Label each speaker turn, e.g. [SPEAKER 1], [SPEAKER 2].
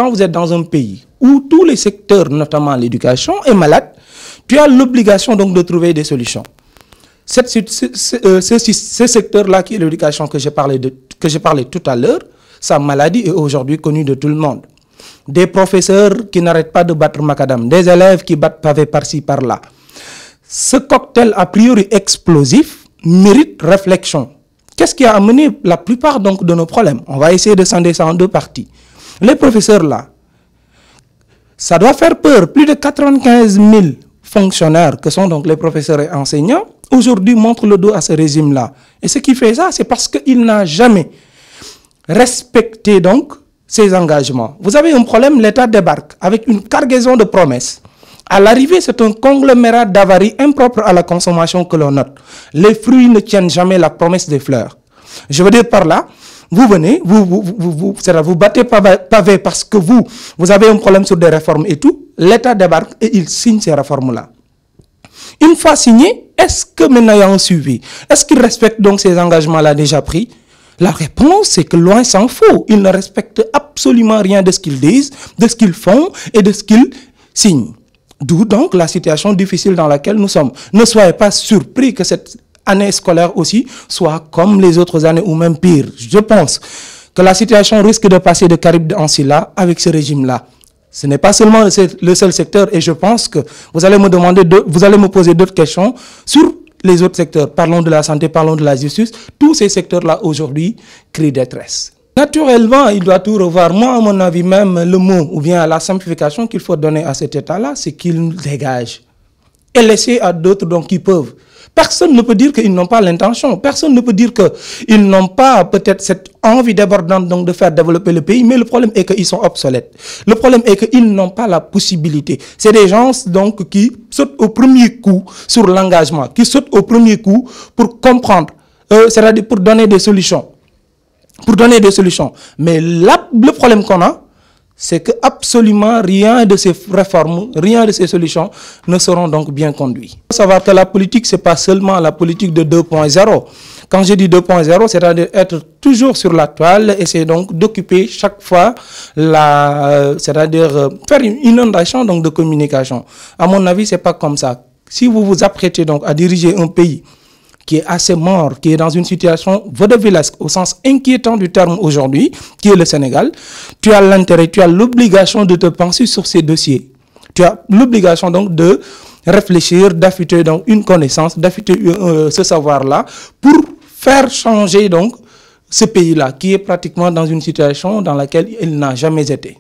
[SPEAKER 1] quand vous êtes dans un pays où tous les secteurs, notamment l'éducation, est malade, tu as l'obligation donc de trouver des solutions. Ce secteur-là qui est l'éducation que j'ai parlé tout à l'heure, sa maladie est aujourd'hui connue de tout le monde. Des professeurs qui n'arrêtent pas de battre macadam, des élèves qui battent pavé par-ci, par-là. Ce cocktail a priori explosif mérite réflexion. Qu'est-ce qui a amené la plupart donc de nos problèmes? On va essayer de scinder ça en deux parties. Les professeurs là, ça doit faire peur. Plus de 95 000 fonctionnaires que sont donc les professeurs et enseignants aujourd'hui montrent le dos à ce régime-là. Et ce qui fait ça, c'est parce qu'il n'a jamais respecté donc ses engagements. Vous avez un problème, l'État débarque avec une cargaison de promesses. À l'arrivée, c'est un conglomérat d'avaries impropres à la consommation que l'on note. Les fruits ne tiennent jamais la promesse des fleurs. Je veux dire par là, vous venez, vous battez pavé parce que vous avez un problème sur des réformes et tout. L'État débarque et il signe ces réformes-là. Une fois signé, est-ce que maintenant il y a un suivi? Est-ce qu'il respecte donc ces engagements-là déjà pris? La réponse, c'est que loin s'en faut. Ils ne respectent absolument rien de ce qu'ils disent, de ce qu'ils font et de ce qu'ils signent. D'où donc la situation difficile dans laquelle nous sommes. Ne soyez pas surpris que cette année scolaire aussi soit comme les autres années ou même pire. Je pense que la situation risque de passer de Caraïbes en Silla avec ce régime-là. Ce n'est pas seulement le seul secteur et je pense que vous allez me poser d'autres questions sur les autres secteurs. Parlons de la santé, parlons de la justice. Tous ces secteurs-là aujourd'hui crient détresse. Naturellement, il doit tout revoir. Moi, à mon avis, même le mot ou bien la simplification qu'il faut donner à cet état-là, c'est qu'il dégage. Et laisser à d'autres donc qui peuvent. Personne ne peut dire qu'ils n'ont pas l'intention. Personne ne peut dire qu'ils n'ont pas peut-être cette envie débordante donc de faire développer le pays. Mais le problème est qu'ils sont obsolètes. Le problème est qu'ils n'ont pas la possibilité. C'est des gens donc qui sautent au premier coup sur l'engagement, qui sautent au premier coup pour comprendre, c'est-à-dire pour donner des solutions. Mais là, le problème qu'on a, c'est que absolument rien de ces réformes, rien de ces solutions ne seront donc bien conduits. Il faut savoir que la politique, ce n'est pas seulement la politique de 2.0. Quand je dis 2.0, c'est-à-dire être toujours sur la toile, essayer donc d'occuper chaque fois c'est-à-dire faire une inondation donc de communication. À mon avis, ce n'est pas comme ça. Si vous vous apprêtez donc à diriger un pays qui est assez mort, qui est dans une situation vaudevillesque, au sens inquiétant du terme aujourd'hui, qui est le Sénégal, tu as l'intérêt, tu as l'obligation de te pencher sur ces dossiers. Tu as l'obligation donc de réfléchir, d'affûter donc une connaissance, d'affûter ce savoir-là, pour faire changer donc ce pays-là, qui est pratiquement dans une situation dans laquelle il n'a jamais été.